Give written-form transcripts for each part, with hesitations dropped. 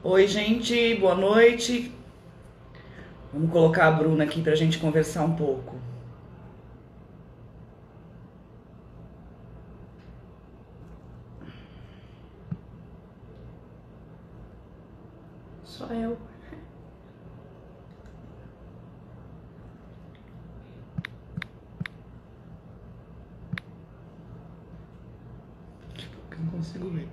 Oi, gente, boa noite. Vamos colocar a Bruna aqui para a gente conversar um pouco. Só eu. Eu não consigo ver.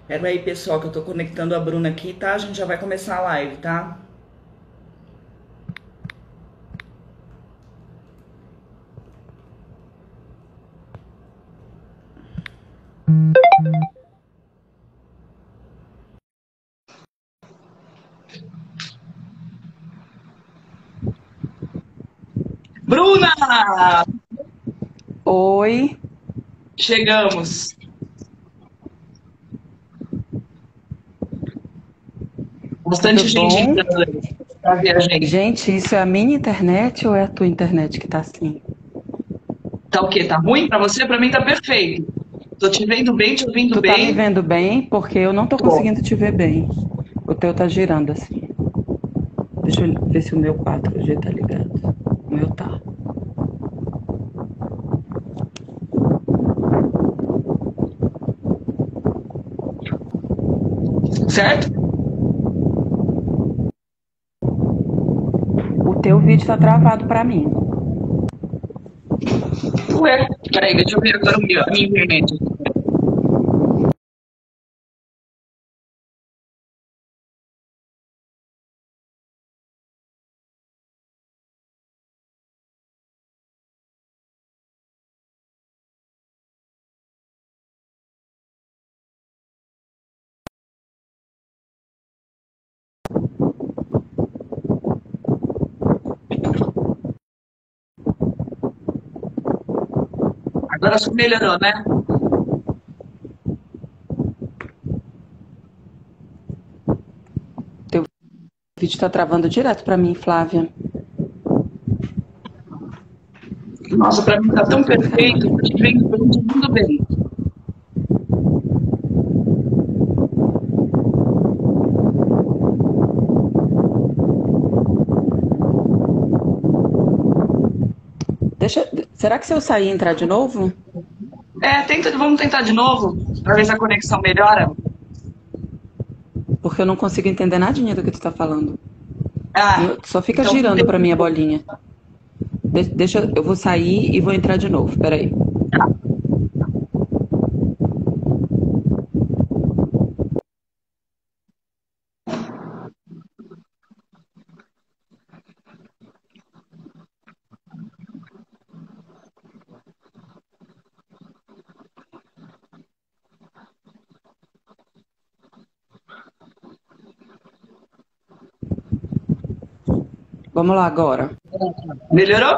Pera aí, pessoal, que eu tô conectando a Bruna aqui, tá? A gente já vai começar a live, tá? Bruna! Oi, Chegamos. tudo Bastante gente bom? entrando aí pra ver a gente. Gente, isso é a minha internet ou é a tua internet que tá assim? Tá o quê? Tá ruim pra você? Pra mim tá perfeito. Tô te vendo bem, te ouvindo Tu tá me bem. vendo bem? Porque eu não tô Tô. conseguindo te ver bem. O teu tá girando assim. Deixa eu ver se o meu 4G tá ligado. O meu tá. Certo? O teu vídeo tá travado pra mim. Ué, peraí, deixa eu ver agora a minha internet. Agora acho que melhorou, né? Teu vídeo tá travando direto pra mim, Flávia. Nossa, pra mim tá tão perfeito, tô te vendo bem, te ouvindo bem. Deixa, será que se eu sair e entrar de novo? Vamos tentar de novo, pra ver se a conexão melhora. Porque eu não consigo entender nadinha do que tu tá falando. Ah, Só fica então vamos girando tentar pra de mim a novo. bolinha. Deixa, eu vou sair e vou entrar de novo. Peraí. Vamos lá agora. Melhorou?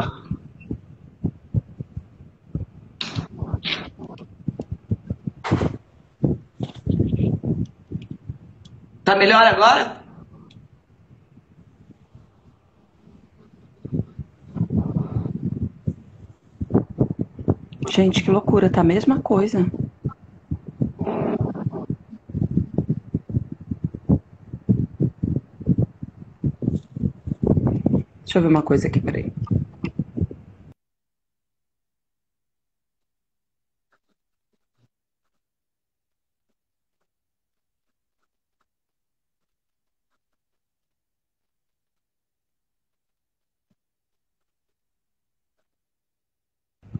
Tá melhor agora? Gente, que loucura, tá a mesma coisa. Deixa eu ver uma coisa aqui, peraí.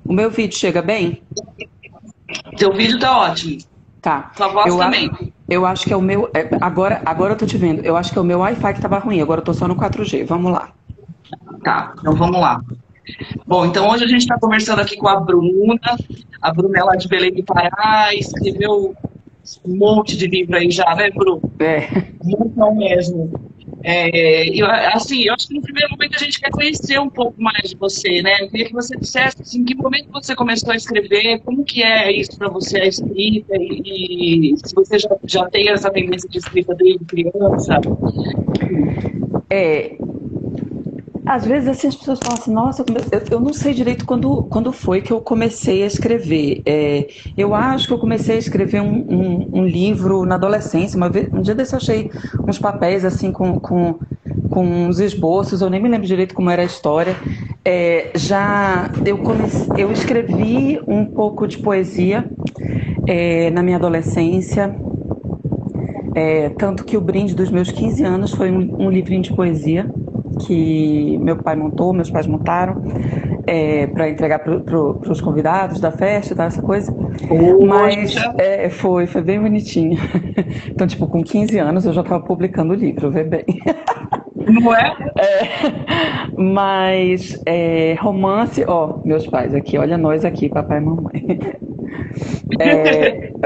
O meu vídeo chega bem? Teu vídeo tá ótimo. Tá. Tua voz Eu, também. eu acho que é o meu. Agora eu tô te vendo. Eu acho que é o meu Wi-Fi que tava ruim. Agora eu tô só no 4G. Vamos lá. Tá, então vamos lá. Bom, então hoje a gente está conversando aqui com a Bruna. A Bruna é lá de Belém do Pará, escreveu um monte de livro aí já, né, Bru? É. Um montão mesmo. Assim, eu acho que no primeiro momento a gente quer conhecer um pouco mais de você, né? Eu queria que você dissesse assim, em que momento você começou a escrever, como que é isso para você, a escrita, e se você já tem essa tendência de escrita desde criança. É, Às vezes assim, as pessoas falam assim, nossa, eu não sei direito quando foi que eu comecei a escrever. Eu acho que eu comecei a escrever um livro na adolescência. Um dia desse eu achei uns papéis assim com uns esboços, eu nem me lembro direito como era a história. Eu escrevi um pouco de poesia na minha adolescência. Tanto que o brinde dos meus 15 anos foi um livrinho de poesia que meu pai montou, meus pais montaram, para entregar para os convidados da festa e tal, essa coisa. Mas foi bem bonitinho. Então, tipo, com 15 anos eu já estava publicando o livro, vê bem. Não é? Mas romance, meus pais aqui, olha nós aqui, papai e mamãe.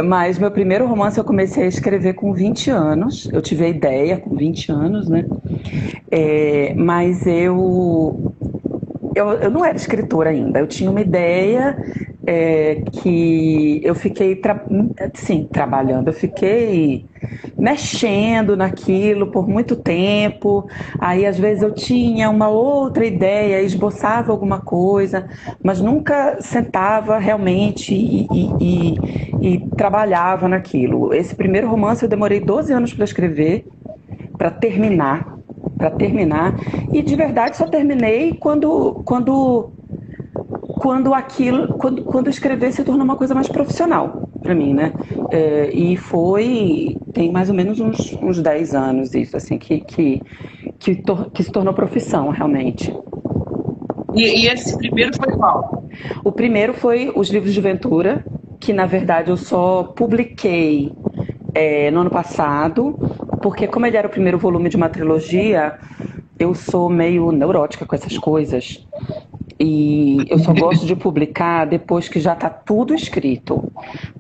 Mas meu primeiro romance eu comecei a escrever com 20 anos. Eu tive a ideia com 20 anos, né? Mas eu não era escritora ainda. Eu tinha uma ideia que eu fiquei trabalhando. Eu fiquei mexendo naquilo por muito tempo. Aí às vezes eu tinha uma outra ideia, esboçava alguma coisa, mas nunca sentava realmente e trabalhava naquilo. Esse primeiro romance eu demorei 12 anos para escrever, para terminar. E de verdade só terminei quando escrever se tornou uma coisa mais profissional para mim, né? E tem mais ou menos uns 10 anos isso, assim, que se tornou profissão, realmente. E esse primeiro foi qual? O primeiro foi os livros de Ventura, que na verdade eu só publiquei no ano passado, porque como ele era o primeiro volume de uma trilogia, eu sou meio neurótica com essas coisas. E eu só gosto de publicar depois que já está tudo escrito.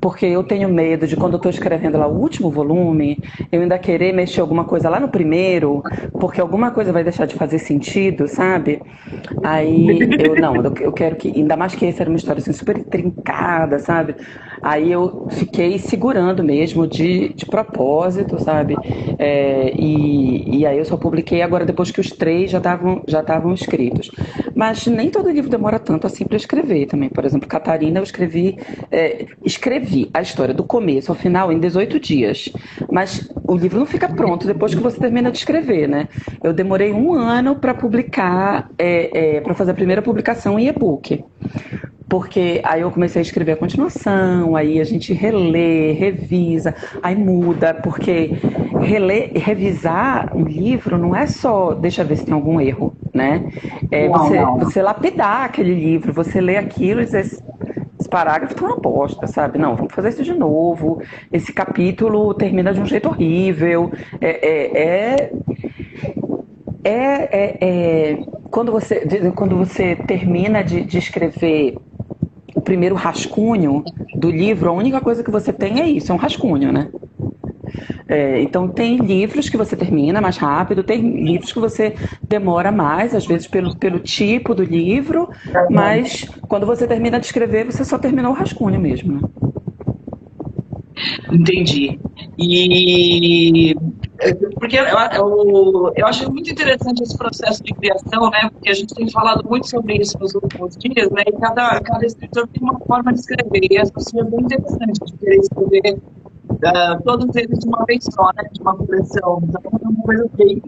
Porque eu tenho medo de quando eu estou escrevendo lá o último volume, eu ainda querer mexer alguma coisa lá no primeiro, porque alguma coisa vai deixar de fazer sentido, sabe? Aí eu quero que, ainda mais que essa era uma história assim, super intrincada, sabe? Aí eu fiquei segurando mesmo de propósito, sabe? E aí eu só publiquei agora depois que os 3 já estavam escritos. Mas nem todo livro demora tanto assim para escrever também. Por exemplo, Catarina, eu escrevi a história do começo ao final em 18 dias. Mas o livro não fica pronto depois que você termina de escrever, né? Eu demorei 1 ano para publicar, para fazer a primeira publicação em e-book. Porque aí eu comecei a escrever a continuação, aí a gente relê, revisa, aí muda, porque revisar um livro não é só, deixa eu ver se tem algum erro, né? Você lapidar aquele livro, você lê aquilo e diz, esse parágrafo tá uma bosta, sabe? Não, vamos fazer isso de novo, esse capítulo termina de um jeito horrível, quando você termina de escrever o primeiro rascunho do livro, a única coisa que você tem é isso, é um rascunho, né? Então tem livros que você termina mais rápido, tem livros que você demora mais, às vezes pelo tipo do livro, mas quando você termina de escrever, você só terminou o rascunho mesmo, né? Entendi. Porque eu acho muito interessante esse processo de criação, né? Porque a gente tem falado muito sobre isso nos últimos dias, né? E cada escritor tem uma forma de escrever. E essa sua é bem interessante, de querer escrever todos eles de uma vez só, né? De uma coleção. Então é uma coisa bem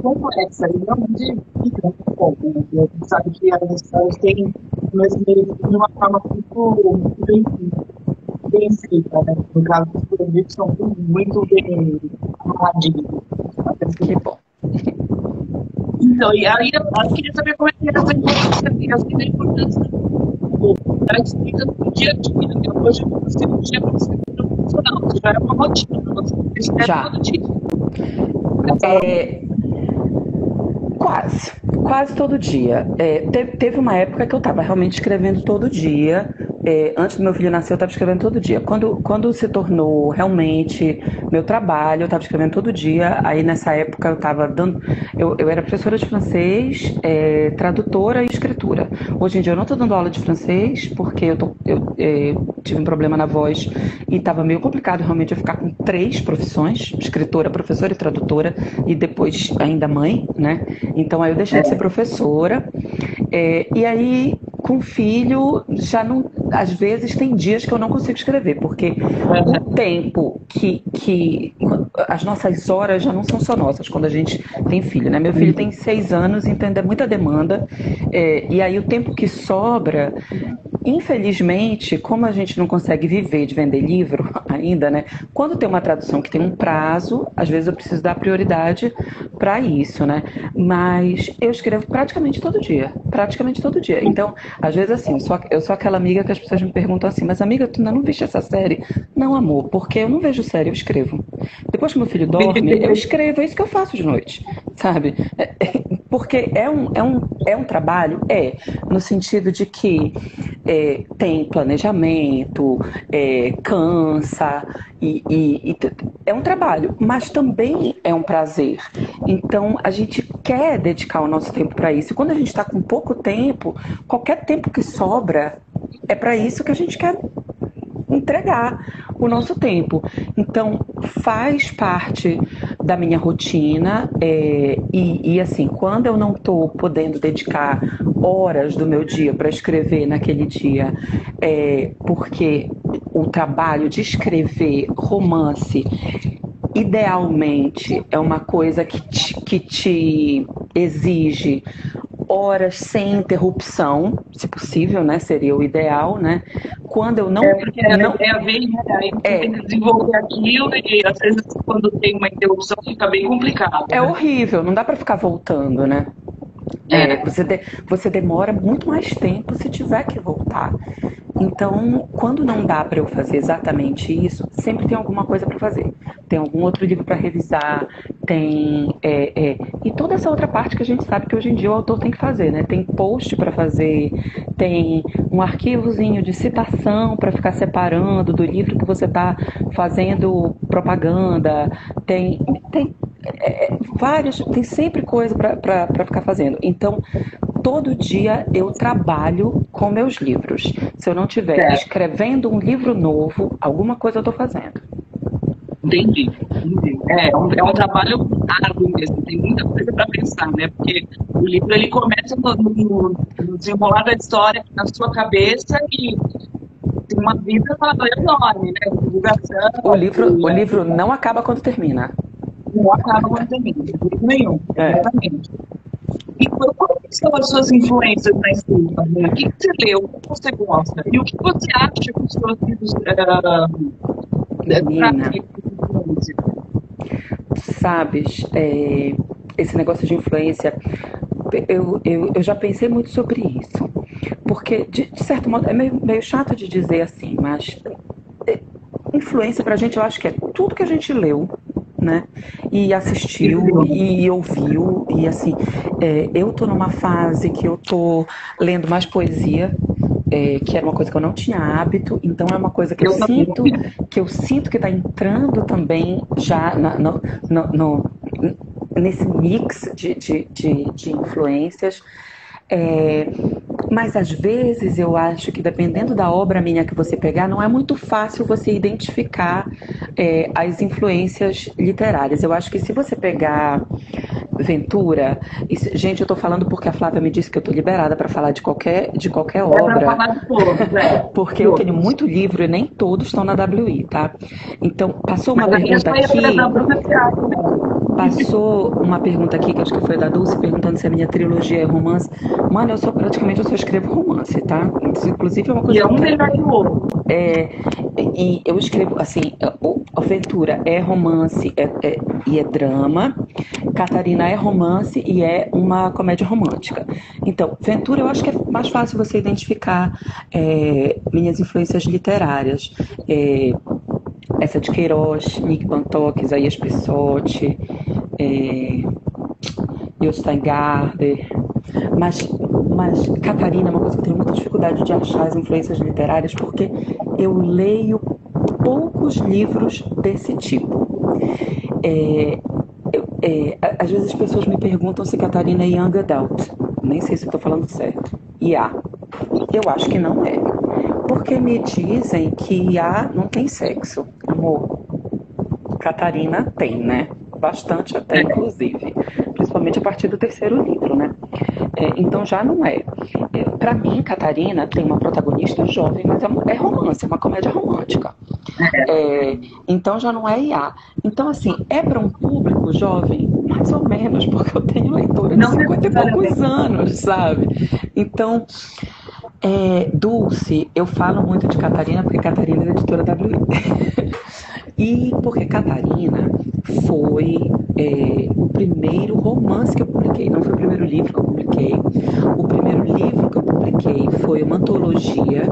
complexa. E realmente fica muito bom. Né? A gente sabe que as histórias têm de uma forma muito bem feita, né? No caso dos livros são muito bem amarradinhos. Que bom. Então, e aí eu queria saber como é que é essa importância da escrita no dia a dia. Né? Hoje você não tinha para ser profissional, você já é uma rotina, você escreve todo dia. Quase todo dia. Teve uma época que eu estava realmente escrevendo todo dia, antes do meu filho nascer, eu estava escrevendo todo dia. Quando se tornou realmente meu trabalho, eu estava escrevendo todo dia. Aí nessa época eu estava dando. Eu era professora de francês, tradutora e escritura. Hoje em dia eu não estou dando aula de francês, porque eu tive um problema na voz e estava meio complicado realmente eu ficar com 3 profissões: escritora, professora e tradutora, e depois ainda mãe, né? Então aí eu deixei de ser professora. E aí, com filho, já não. Às vezes tem dias que eu não consigo escrever, porque o tempo que as nossas horas já não são só nossas quando a gente tem filho, né? Meu filho tem 6 anos, então é muita demanda. E aí o tempo que sobra, infelizmente, como a gente não consegue viver de vender livro ainda, né? Quando tem uma tradução que tem um prazo, às vezes eu preciso dar prioridade para isso, né? Mas eu escrevo praticamente todo dia. Praticamente todo dia. Então, às vezes assim, eu sou aquela amiga que as pessoas me perguntam assim: mas amiga, tu ainda não viste essa série? Não, amor, porque eu não vejo série, eu escrevo. Depois que meu filho dorme, eu escrevo, é isso que eu faço de noite, sabe? Porque é um trabalho, no sentido de que tem planejamento, cansa, e é um trabalho, mas também é um prazer. Então, a gente quer dedicar o nosso tempo para isso. E quando a gente está com pouco tempo, qualquer tempo que sobra, é para isso que a gente quer entregar o nosso tempo. Então, faz parte da minha rotina, e assim, quando eu não estou podendo dedicar horas do meu dia para escrever naquele dia, porque o trabalho de escrever romance idealmente é uma coisa que te exige horas sem interrupção, se possível, né? Seria o ideal, né? Quando eu não... Porque a vez, né? Aí você tem que desenvolver aquilo e às vezes quando tem uma interrupção fica bem complicado. É horrível, não dá para ficar voltando, né? Você demora muito mais tempo se tiver que voltar. Então, quando não dá para eu fazer exatamente isso, sempre tem alguma coisa para fazer. Tem algum outro livro para revisar, e toda essa outra parte que a gente sabe que hoje em dia o autor tem que fazer, né? Tem post para fazer, tem um arquivozinho de citação para ficar separando do livro que você está fazendo propaganda, tem sempre coisa para ficar fazendo. Então, todo dia eu trabalho com meus livros. Se eu não estiver escrevendo um livro novo, alguma coisa eu estou fazendo. Entendi. É um trabalho árduo mesmo, tem muita coisa para pensar, né? Porque o livro ele começa no desenrolar da história na sua cabeça e tem uma vida enorme, né? Divulgação. O livro não acaba quando termina. Não acaba quando termina, de jeito nenhum. Exatamente. E quais são as suas influências na escrita? O que você leu? O que você gosta? E o que você acha que os seus livros Sabes, esse negócio de influência, eu já pensei muito sobre isso. Porque, de certo modo, é meio chato de dizer assim, mas influência pra gente, eu acho que é tudo que a gente leu, né? E assistiu e ouviu, e assim, eu tô numa fase que eu tô lendo mais poesia, que era uma coisa que eu não tinha hábito, então é uma coisa que eu sinto que está entrando também já nesse mix de influências. Mas às vezes eu acho que dependendo da obra minha que você pegar, não é muito fácil você identificar as influências literárias. Eu acho que se você pegar Ventura, gente, eu tô falando porque a Flávia me disse que eu tô liberada para falar de qualquer obra, porque eu tenho muito livro e nem todos estão na WI, tá? Então, passou uma pergunta aqui, que acho que foi da Dulce, perguntando se a minha trilogia é romance. Mano, eu só escrevo romance, tá? Isso, inclusive, é uma coisa... E é um melhor que o outro. E eu escrevo, assim, a Ventura é romance e é drama, Catarina é romance e é uma comédia romântica. Então, Ventura, eu acho que é mais fácil você identificar minhas influências literárias. Essa de Queiroz, Nick Pantock, Isaías Pessotti, Jostein Gaarder. Mas Mas Catarina é uma coisa que eu tenho muita dificuldade de achar as influências literárias, porque eu leio poucos livros desse tipo. Às vezes as pessoas me perguntam se Catarina é young adult. Nem sei se estou falando certo. IA. Eu acho que não é. Porque me dizem que IA não tem sexo. Amor, Catarina tem, né? Bastante até, inclusive. Principalmente a partir do terceiro livro, né? Então já não é. Para mim, Catarina tem uma protagonista jovem, mas é romance, é uma comédia romântica. Então já não é IA. Então, assim, é para um público jovem, mais ou menos, porque eu tenho leitora de 50 e poucos anos, sabe? Então, Dulce, eu falo muito de Catarina porque Catarina é da editora WI. E porque Catarina foi o primeiro romance que eu publiquei, não foi o primeiro livro que eu publiquei. O primeiro livro que eu publiquei foi uma antologia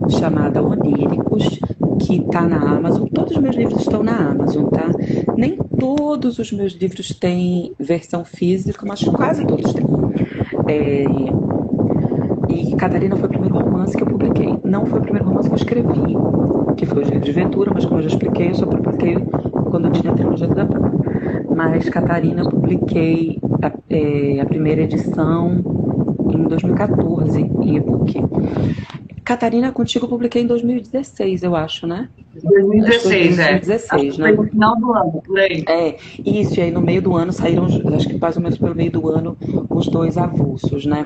chamada Oníricos, que está na Amazon. Todos os meus livros estão na Amazon, tá? Nem todos os meus livros têm versão física, mas quase todos têm. E Catarina foi o primeiro romance que eu publiquei. Não foi o primeiro romance que eu escrevi, que foi Os Livros de Ventura, mas como eu já expliquei, eu só publiquei quando eu tinha a trilogia da Bruna. Mas Catarina eu publiquei a primeira edição em 2014, em e-book. Catarina, contigo eu publiquei em 2016, eu acho, né? 2016, 2016, né? Foi no final do ano, por aí. Isso, e aí no meio do ano saíram, acho que mais ou menos pelo meio do ano, os 2 avulsos, né?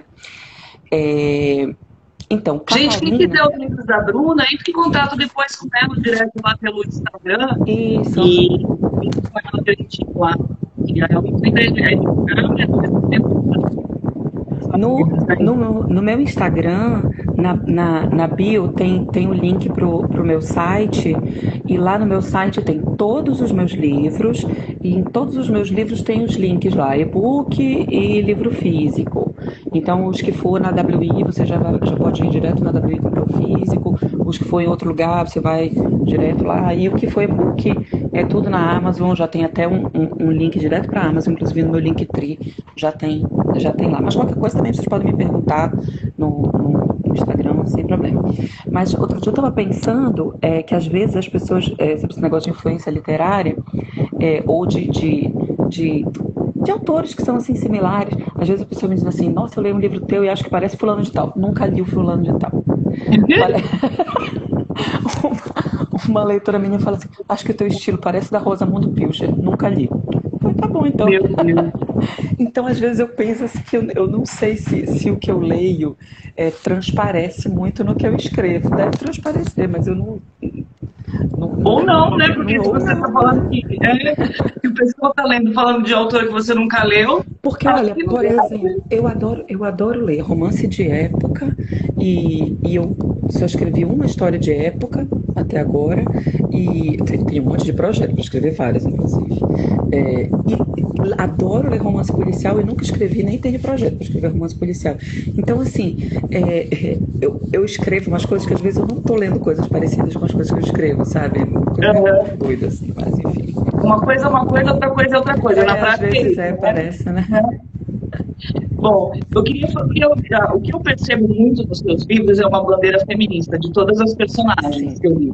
Então, Catarina... Gente, quem quiser os livros da Bruna, entre em contato depois com ela, direto lá pelo Instagram. Isso. E põe ela direitinho lá. E aí eu No meu Instagram, na bio, tem o link pro meu site, e lá no meu site tem todos os meus livros, e em todos os meus livros tem os links lá, e-book e livro físico. Então, os que for na WI, você já pode ir direto na WI comprar o físico, os que for em outro lugar, você vai direto lá, e o que for e-book é tudo na Amazon, já tem até um link direto para a Amazon, inclusive no meu Linktree já tem lá. Mas qualquer coisa também vocês podem me perguntar no Instagram, sem problema. Mas outro dia eu estava pensando que às vezes as pessoas, sobre esse negócio de influência literária, ou de autores que são assim similares, às vezes a pessoa me diz assim, nossa, eu leio um livro teu e acho que parece fulano de tal. Nunca li o fulano de tal. Uma leitora minha fala assim, acho que o teu estilo parece da Rosamundo Pilcher. Nunca li. Tá bom, então. Meu Deus. Então, às vezes eu penso assim, que eu não sei se o que eu leio transparece muito no que eu escrevo. Deve transparecer, mas eu não... Ou não, né? Porque se você está falando que o pessoal está lendo, falando de autor que você nunca leu... Porque, olha, por exemplo, eu adoro ler romance de época, e eu só escrevi uma história de época até agora, e tem um monte de projetos para escrever várias, inclusive. E adoro ler romance policial e nunca escrevi, nem tenho projeto para escrever romance policial. Então, assim, eu escrevo umas coisas que às vezes eu não estou lendo coisas parecidas com as coisas que eu escrevo, sabe? Coisa doida, assim, mas enfim. Uma coisa é uma coisa, outra coisa é outra coisa. Na prática, às vezes parece, né? Bom, o que eu percebo muito nos seus livros é uma bandeira feminista de todas as personagens que eu li.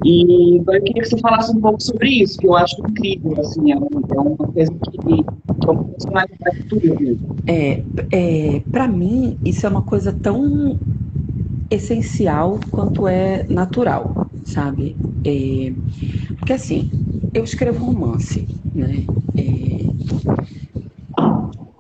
E eu queria que você falasse um pouco sobre isso, que eu acho incrível, assim, é uma coisa que é um personagem da cultura mesmo. Para mim, isso é uma coisa tão essencial quanto é natural, sabe? Porque assim, eu escrevo romance, né?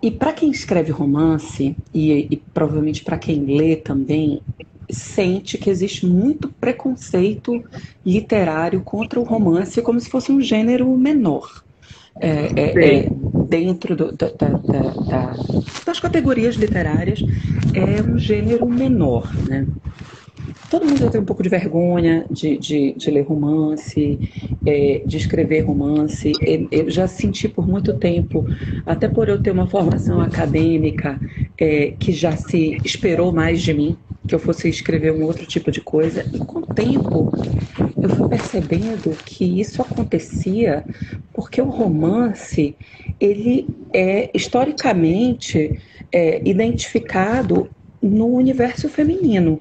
E para quem escreve romance, e provavelmente para quem lê também, sente que existe muito preconceito literário contra o romance, como se fosse um gênero menor. Dentro das categorias literárias, é um gênero menor, né? Todo mundo tem um pouco de vergonha de ler romance, de escrever romance. Eu já senti por muito tempo, até por eu ter uma formação acadêmica, que já se esperou mais de mim, que eu fosse escrever um outro tipo de coisa. E com o tempo, eu fui percebendo que isso acontecia porque o romance, ele é historicamente identificado no universo feminino,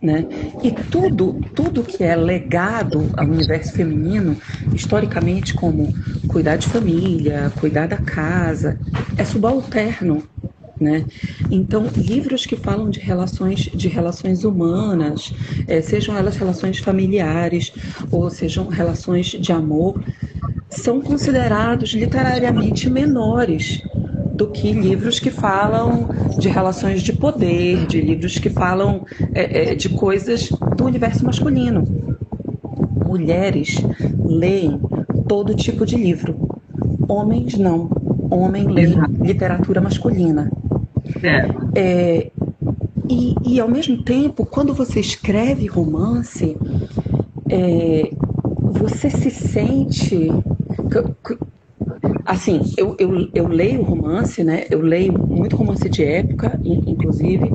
né? E tudo que é legado ao universo feminino, historicamente, como cuidar de família, cuidar da casa, é subalterno, né? Então, livros que falam de relações humanas, sejam elas relações familiares ou sejam relações de amor, são considerados literariamente menores do que livros que falam de relações de poder, de livros que falam de coisas do universo masculino. Mulheres leem todo tipo de livro. Homens não. Homem lê literatura masculina. E ao mesmo tempo, quando você escreve romance, você se sente... Assim, eu leio romance, né? Eu leio muito romance de época, inclusive,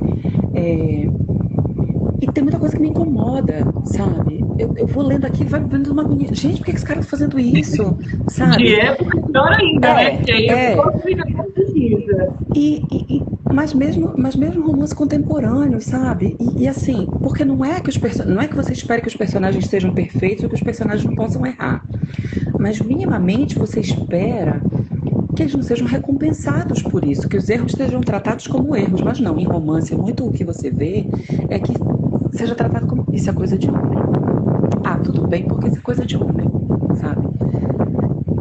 e tem muita coisa que me incomoda, sabe? Eu vou lendo aqui, vai vendo uma menina. Gente, por que esse cara tá fazendo isso? Sabe? De época, pior ainda, né? Porque aí fica precisa. Mas mesmo romance contemporâneo, sabe? E assim, porque não é que você espere que os personagens sejam perfeitos ou que os personagens não possam errar. Mas minimamente você espera que eles não sejam recompensados por isso, que os erros sejam tratados como erros. Mas não, em romance, muito o que você vê é que seja tratado como isso é coisa de homem. Ah, tudo bem, porque isso é coisa de homem, sabe?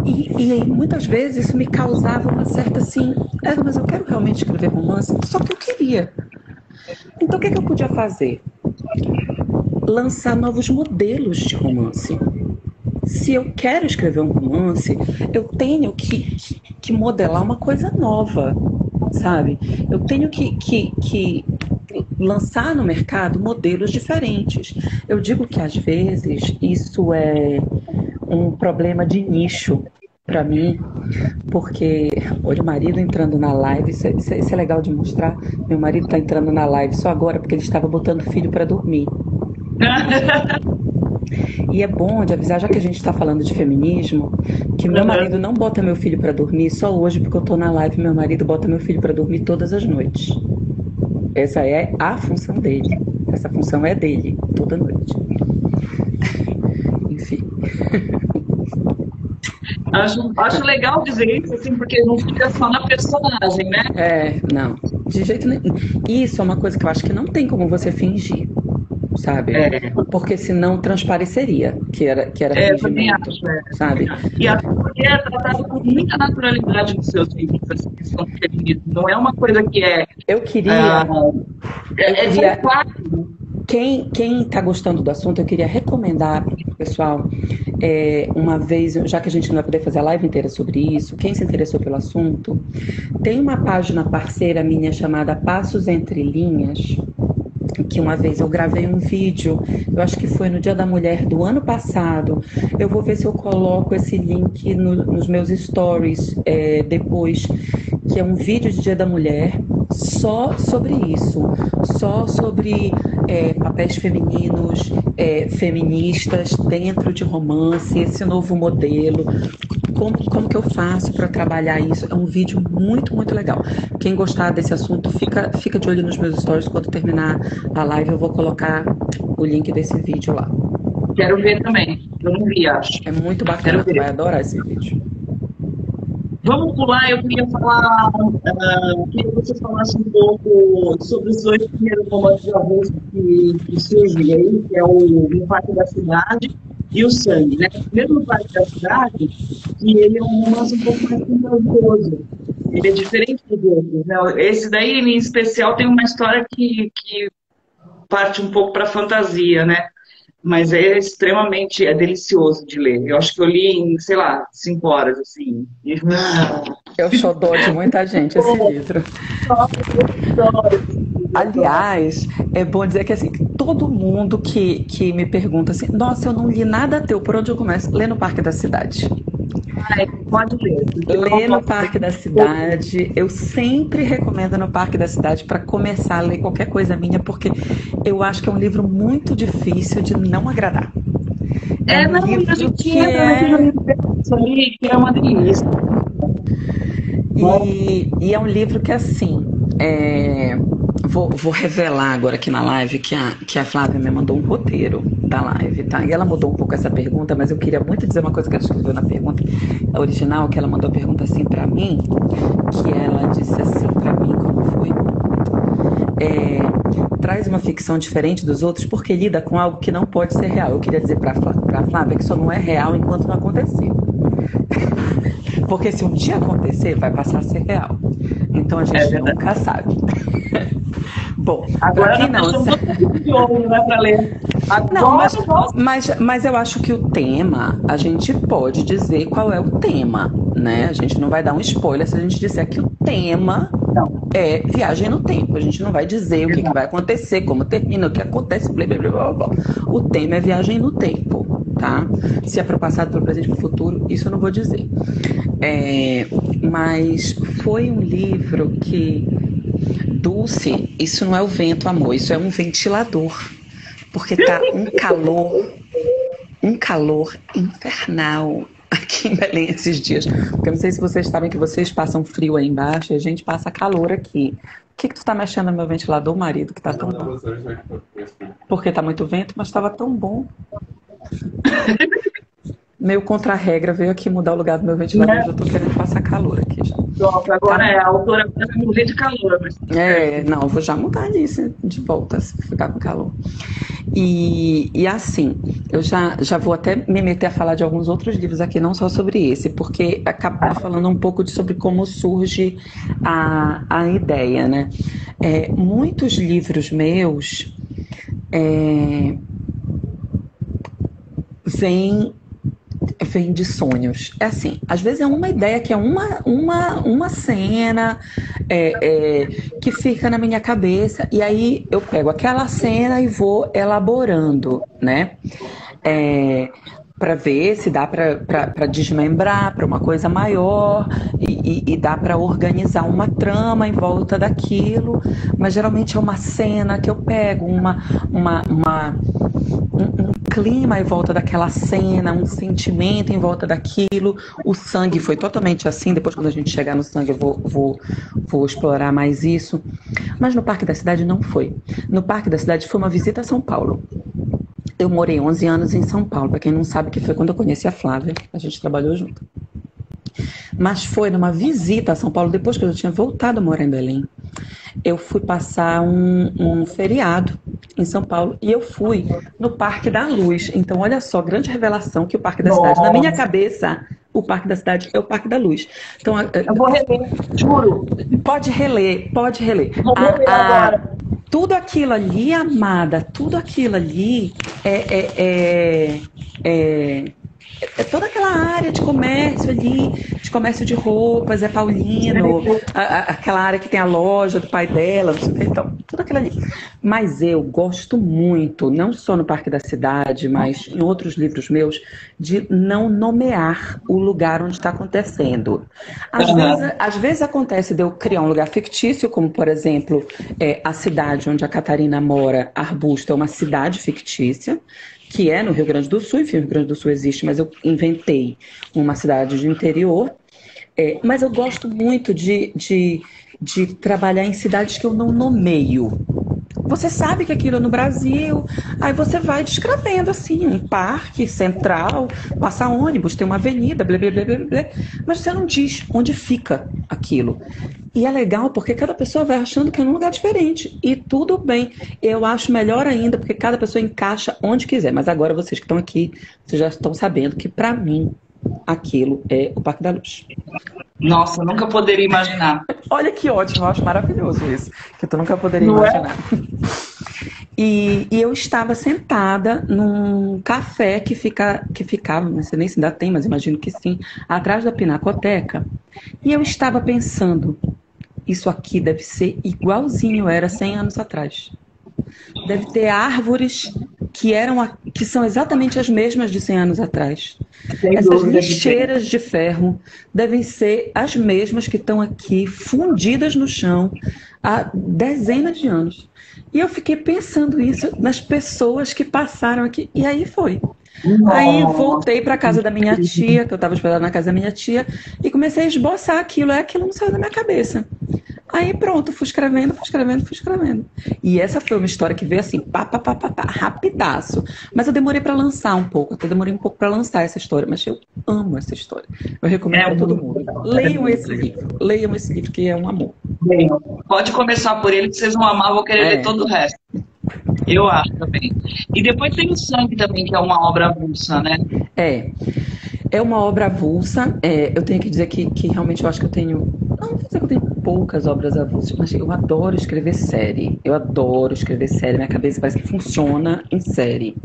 E muitas vezes isso me causava uma certa assim, mas eu quero realmente escrever romance, só que eu queria. Então o que eu podia fazer? Lançar novos modelos de romance. Se eu quero escrever um romance, eu tenho que modelar uma coisa nova, sabe? Eu tenho que lançar no mercado modelos diferentes. Eu digo que às vezes isso é um problema de nicho para mim, porque olha o marido entrando na live, isso é legal de mostrar. Meu marido está entrando na live só agora porque ele estava botando o filho para dormir. E é bom de avisar, já que a gente está falando de feminismo, que meu marido não bota meu filho para dormir só hoje porque eu estou na live. Meu marido bota meu filho para dormir todas as noites. Essa é a função dele. Essa função é dele, toda noite. Enfim. Acho legal dizer isso, assim, porque não fica só na personagem, né? Não. De jeito nenhum. Isso é uma coisa que eu acho que não tem como você fingir, sabe? Porque senão transpareceria que era fingimento, sabe? E acho que é tratado com muita naturalidade nos seus livros, essa questão do feminismo. Não é uma coisa que é... Eu queria... fácil. Quem está gostando do assunto, eu queria recomendar para o pessoal, uma vez, já que a gente não vai poder fazer a live inteira sobre isso, quem se interessou pelo assunto, tem uma página parceira minha chamada Passos Entre Linhas, que uma vez eu gravei um vídeo, eu acho que foi no Dia da Mulher do ano passado. Eu vou ver se eu coloco esse link nos meus stories depois, que é um vídeo de Dia da Mulher só sobre isso, só sobre papéis femininos, feministas dentro de romance, esse novo modelo, como que eu faço para trabalhar isso. É um vídeo muito, muito legal. Quem gostar desse assunto, fica de olho nos meus stories. Quando terminar a live, eu vou colocar o link desse vídeo lá. Quero ver também. Eu não vi, acho. É muito bacana, tu vai adorar esse vídeo. Vamos pular, eu queria falar, queria que você falasse um pouco sobre os dois primeiros romances de avós que surgem aí, que é o No Parque da Cidade e o Sangue, né? Primeiro No Parque da Cidade, que ele é um romance um pouco mais fantasioso, ele é diferente dos outros, né? Esse daí, em especial, tem uma história que parte um pouco para a fantasia, né? Mas é extremamente delicioso de ler. Eu acho que eu li em, 5 horas, assim. É o xodó de muita gente esse livro. Aliás, é bom dizer que assim, todo mundo que me pergunta assim, nossa, eu não li nada teu, por onde eu começo? Lê No Parque da Cidade. Pode ler. Lê No Parque da Cidade. Eu sempre recomendo No Parque da Cidade para começar a ler qualquer coisa minha, porque eu acho que é um livro muito difícil de não agradar. Um livro que é uma delícia. E é um livro que, assim, vou revelar agora aqui na live que a Flávia me mandou um roteiro da live, tá? E ela mudou um pouco essa pergunta, mas eu queria muito dizer uma coisa que ela escreveu na pergunta original, que ela mandou a pergunta assim pra mim, que ela disse assim pra mim, como foi? Traz uma ficção diferente dos outros porque lida com algo que não pode ser real. Eu queria dizer pra Flávia que isso não é real enquanto não acontecer. Porque se um dia acontecer, vai passar a ser real. Então a gente nunca sabe. Bom, agora quem não sabe, né, para ler. Não, mas eu acho que o tema, a gente pode dizer qual é o tema, né? A gente não vai dar um spoiler se a gente disser que o tema é viagem no tempo. A gente não vai dizer o que vai acontecer, como termina, o que acontece, blá, blá, blá, blá, blá. O tema é viagem no tempo, tá? Se é para o passado, para o presente, para o futuro, isso eu não vou dizer. Mas foi um livro que... Dulce, isso não é o vento, amor, isso é um ventilador. Porque tá um calor infernal aqui em Belém esses dias. Porque eu não sei se vocês sabem que vocês passam frio aí embaixo e a gente passa calor aqui. Por que tu tá mexendo no meu ventilador, marido, que tá tão bom? Porque tá muito vento, mas tava tão bom. Meio contra a regra, veio aqui mudar o lugar do meu ventilador, eu tô querendo passar calor aqui já. Nossa, agora a autora tá morrendo de calor. Mas... não, eu vou já mudar isso de volta, se ficar com calor. E assim, eu já vou até me meter a falar de alguns outros livros aqui, não só sobre esse, porque acaba falando um pouco sobre como surge a ideia, né? Muitos livros meus vêm de sonhos. É assim, às vezes é uma ideia que é uma cena que fica na minha cabeça e aí eu pego aquela cena e vou elaborando, né? Para ver se dá para desmembrar para uma coisa maior e dá para organizar uma trama em volta daquilo, mas geralmente é uma cena que eu pego, um clima em volta daquela cena, um sentimento em volta daquilo. O sangue foi totalmente assim, depois quando a gente chegar no sangue eu vou explorar mais isso. Mas no Parque da Cidade não foi. No Parque da Cidade foi uma visita a São Paulo. Eu morei 11 anos em São Paulo, para quem não sabe, que foi quando eu conheci a Flávia, a gente trabalhou junto. Mas foi numa visita a São Paulo, depois que eu já tinha voltado a morar em Belém. Eu fui passar um feriado em São Paulo e eu fui no Parque da Luz. Então, olha só, grande revelação que o Parque da Cidade, na minha cabeça, o Parque da Cidade é o Parque da Luz. Então, eu vou reler, juro. Pode reler. Vou reler agora. Tudo aquilo ali, amada, tudo aquilo ali é toda aquela área de comércio ali, de comércio de roupas, Paulino, aquela área que tem a loja do pai dela, não sei o que, então, tudo aquilo ali. Mas eu gosto muito, não só no Parque da Cidade, mas em outros livros meus, de não nomear o lugar onde está acontecendo. Às vezes acontece de eu criar um lugar fictício, como, por exemplo, a cidade onde a Catarina mora, Arbusto, é uma cidade fictícia, que é no Rio Grande do Sul, enfim, o Rio Grande do Sul existe, mas eu inventei uma cidade de interior. Mas eu gosto muito de trabalhar em cidades que eu não nomeio. Você sabe que aquilo é no Brasil, aí você vai descrevendo assim, um parque central, passa ônibus, tem uma avenida, blá, blá, blá, blá, blá, mas você não diz onde fica aquilo. E é legal porque cada pessoa vai achando que é num lugar diferente. E tudo bem. Eu acho melhor ainda porque cada pessoa encaixa onde quiser. Mas agora vocês que estão aqui, vocês já estão sabendo que para mim aquilo é o Parque da Luz. Nossa, eu nunca poderia imaginar. Olha que ótimo, eu acho maravilhoso isso. Que tu nunca poderia imaginar. E eu estava sentada num café que ficava, não sei nem se ainda tem, mas imagino que sim, atrás da Pinacoteca. E eu estava pensando, isso aqui deve ser igualzinho era 100 anos atrás. Deve ter árvores que são exatamente as mesmas de 100 anos atrás. Essas lixeiras de ferro devem ser as mesmas que estão aqui, fundidas no chão, há dezenas de anos. E eu fiquei pensando isso nas pessoas que passaram aqui. E aí foi. Aí voltei para casa da minha tia, que eu estava hospedada na casa da minha tia, e comecei a esboçar aquilo. Aquilo não saiu da minha cabeça. Aí pronto, fui escrevendo, fui escrevendo, fui escrevendo. E essa foi uma história que veio assim, pá, pá, pá, pá, pá, rapidaço. Mas eu demorei para lançar um pouco, até demorei um pouco para lançar essa história, mas eu amo essa história. Eu recomendo para todo mundo. Leiam esse livro que é um amor. Bem, pode começar por ele, que vocês vão amar, vou querer ler todo o resto. Eu acho também. E depois tem o Sangue também, que é uma obra avulsa, né? É uma obra avulsa. Eu tenho que dizer que realmente eu acho que eu tenho... Não vou dizer que eu tenho poucas obras avulsas, mas eu adoro escrever série. Eu adoro escrever série. Minha cabeça parece que funciona em série.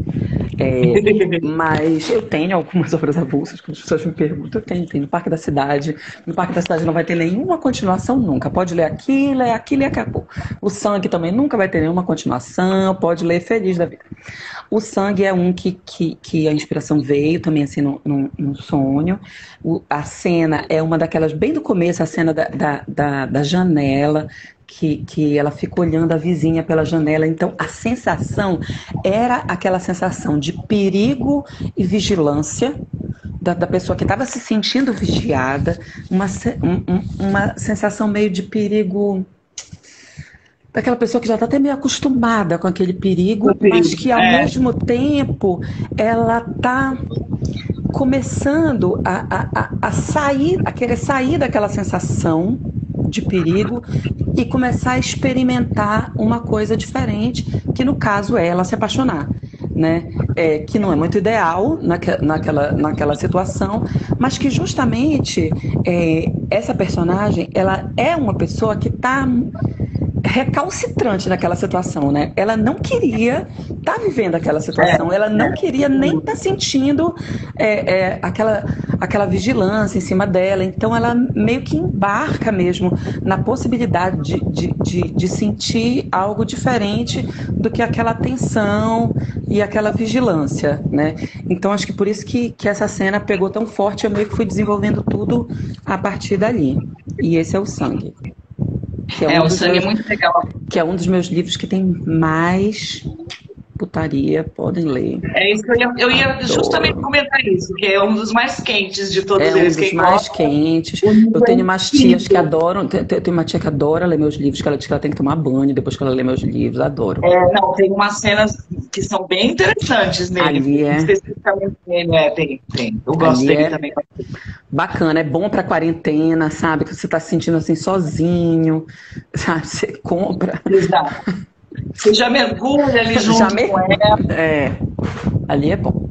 Mas eu tenho algumas obras avulsas, quando as pessoas me perguntam, eu tenho no Parque da Cidade. No Parque da Cidade não vai ter nenhuma continuação nunca. Pode ler aquilo e acabou. O Sangue também nunca vai ter nenhuma continuação, pode ler feliz da vida. O Sangue é um que a inspiração veio também assim num sonho. A cena é uma daquelas, bem do começo, a cena da janela, que ela fica olhando a vizinha pela janela. Então a sensação era aquela sensação de perigo e vigilância da pessoa que estava se sentindo vigiada, uma sensação meio de perigo, daquela pessoa que já está até meio acostumada com aquele perigo, mas que ao mesmo tempo ela está começando a sair, a querer sair daquela sensação de perigo e começar a experimentar uma coisa diferente, que no caso é ela se apaixonar, né? Que não é muito ideal naquela situação, mas que justamente essa personagem, ela é uma pessoa que está recalcitrante naquela situação, né? Ela não queria estar vivendo aquela situação, ela não queria nem estar sentindo aquela vigilância em cima dela. Então ela meio que embarca mesmo na possibilidade de sentir algo diferente do que aquela tensão e aquela vigilância, né? Então acho que por isso que essa cena pegou tão forte, eu meio que fui desenvolvendo tudo a partir dali. E esse é o Sangue. O Sangue é muito legal. Que é um dos meus livros que tem mais putaria, podem ler. É isso que eu ia justamente comentar isso, que é um dos mais quentes de todos eles. É um dos mais quentes. Eu tenho umas tias que adoram, tenho uma tia que adora ler meus livros, que ela diz que ela tem que tomar banho depois que ela lê meus livros, adoro. Não, tem umas cenas que são bem interessantes nele. Especificamente nele, tem. Eu gosto dele também. Bacana, é bom pra quarentena, sabe? Que você tá se sentindo assim sozinho, sabe? Você compra. Exato. Você já mergulha ali junto com ela. Ali é bom.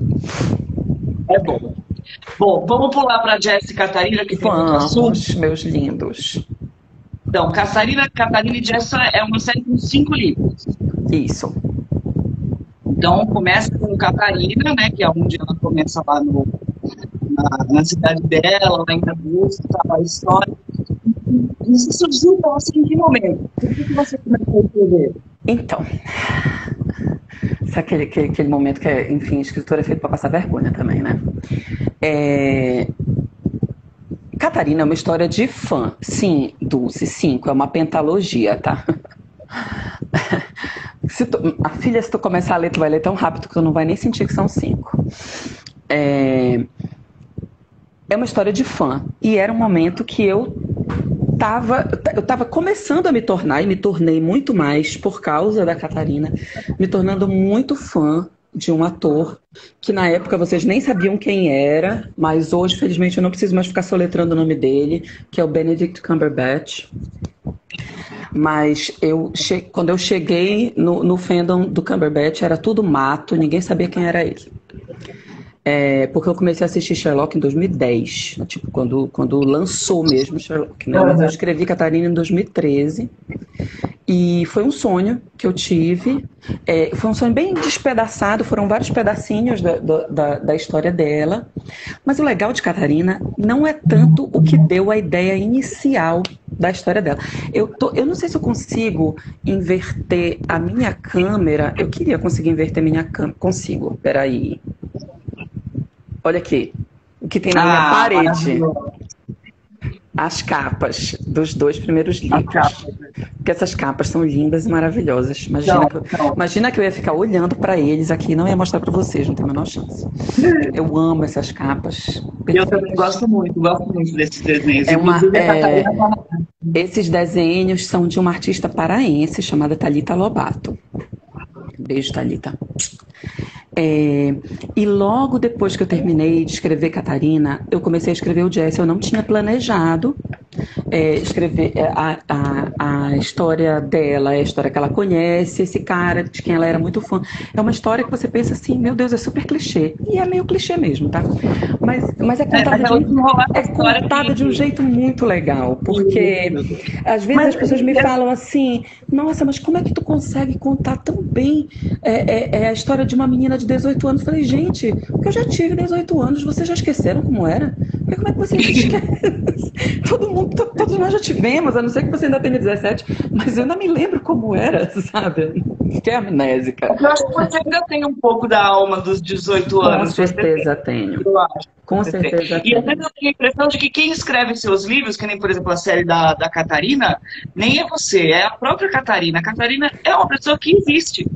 É bom. Bom, vamos pular para Jess e Catarina, que tem outro assunto. Meus lindos. Então, Catarina e Jess é uma série com 5 livros. Isso. Então, começa com Catarina, né, que é onde ela começa lá na cidade dela, lá em Augusto, a história. Isso surgiu assim, em que momento? Por que você começou a escrever? Então, sabe aquele momento que, enfim, escritor é feito para passar vergonha também, né? Catarina é uma história de fã. Sim, Dulce, 5, é uma pentalogia, tá? A filha, se tu começar a ler, tu vai ler tão rápido que tu não vai nem sentir que são 5. É uma história de fã. E era um momento que eu estava começando a me tornar, e me tornei muito mais por causa da Catarina, me tornando muito fã de um ator que na época vocês nem sabiam quem era, mas hoje, felizmente, eu não preciso mais ficar soletrando o nome dele, que é o Benedict Cumberbatch. Mas quando eu cheguei no fandom do Cumberbatch, era tudo mato, ninguém sabia quem era ele. Porque eu comecei a assistir Sherlock em 2010, tipo, quando lançou mesmo Sherlock, né? Mas eu escrevi Catarina em 2013 e foi um sonho que eu tive, foi um sonho bem despedaçado, foram vários pedacinhos da história dela, mas o legal de Catarina não é tanto o que deu a ideia inicial da história dela. Eu não sei se eu consigo inverter a minha câmera, eu queria conseguir inverter minha câmera, consigo, peraí. Olha aqui, o que tem na minha parede. As capas dos 2 primeiros livros. Porque essas capas são lindas e maravilhosas. Imagina que eu ia ficar olhando para eles aqui e não ia mostrar para vocês, não tem a menor chance. Eu amo essas capas. Eu também gosto muito desses desenhos. Esses desenhos são de uma artista paraense chamada Thalita Lobato. Beijo, Thalita. E logo depois que eu terminei de escrever Catarina, eu comecei a escrever o Jesse. Eu não tinha planejado escrever a história dela, a história que ela conhece, esse cara de quem ela era muito fã. É uma história que você pensa assim, meu Deus, é super clichê. E é meio clichê mesmo, tá? Mas é contada de um jeito muito legal, porque às vezes as pessoas me falam assim, nossa, mas como é que tu consegue contar tão bem a história de uma menina de 18 anos? Eu falei, gente, porque eu já tive 18 anos, vocês já esqueceram como era? Porque como é que vocês esquecem? Todos nós já tivemos, a não ser que você ainda tenha 17, mas eu ainda me lembro como era, sabe? Que é amnésica. Eu acho que você ainda tem um pouco da alma dos 18 anos. Com certeza tenho. Eu acho. Com certeza tenho. E às vezes eu tenho a impressão de que quem escreve seus livros, que nem, por exemplo, a série da Catarina, nem é você, é a própria Catarina. A Catarina é uma pessoa que existe.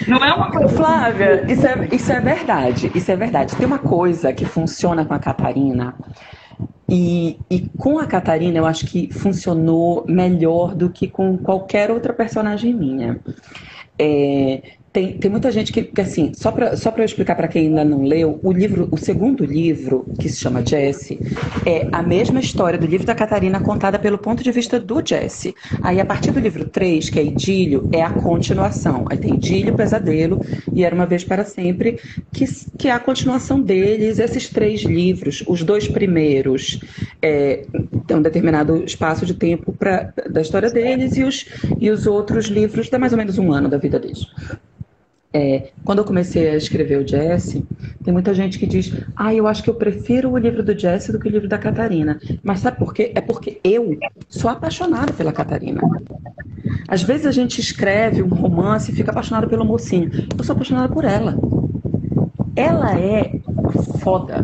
Não é uma coisa... Flávia, isso é verdade. Isso é verdade. Tem uma coisa que funciona com a Catarina. E com a Catarina eu acho que funcionou melhor do que com qualquer outra personagem minha. Tem muita gente que assim, só para eu explicar para quem ainda não leu, o segundo livro, que se chama Jesse, é a mesma história do livro da Catarina contada pelo ponto de vista do Jesse. Aí a partir do livro 3, que é Idílio, é a continuação. Aí tem Idílio, Pesadelo e Era Uma Vez para Sempre, que é a continuação deles. Esses 3 livros, os 2 primeiros tem um determinado espaço de tempo da história deles e os outros livros dá mais ou menos um ano da vida deles. Quando eu comecei a escrever o Jesse, tem muita gente que diz, eu acho que eu prefiro o livro do Jesse do que o livro da Catarina. Mas sabe por quê? É porque eu sou apaixonada pela Catarina. Às vezes a gente escreve um romance e fica apaixonado pelo mocinho. Eu sou apaixonada por ela. Ela é foda.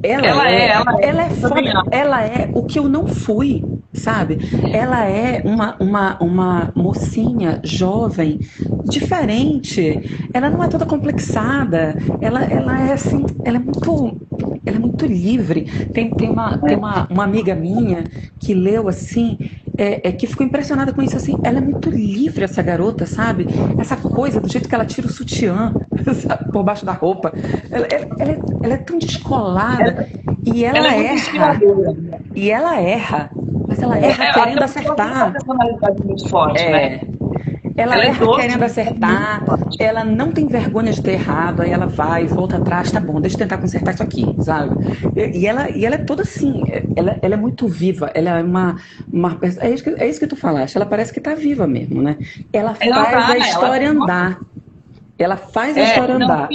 Ela é foda. Ela é o que eu não fui, sabe? Ela é uma mocinha jovem, diferente. Ela não é toda complexada. Ela é assim, ela é muito livre. Tem uma amiga minha que leu assim, que ficou impressionada com isso, assim. Ela é muito livre, essa garota, sabe? Essa coisa, do jeito que ela tira o sutiã, sabe, por baixo da roupa. Ela é tão descolada. E ela erra. E ela erra. Mas ela erra querendo acertar. Ela tem uma personalidade muito forte, né? Ela erra querendo acertar, ela não tem vergonha de ter errado, aí ela vai, volta atrás, tá bom, deixa eu tentar consertar isso aqui, sabe? E ela é toda assim, ela é muito viva, ela é uma é isso que tu falaste, ela parece que tá viva mesmo, né? Ela faz a história andar. Ela faz a história andar.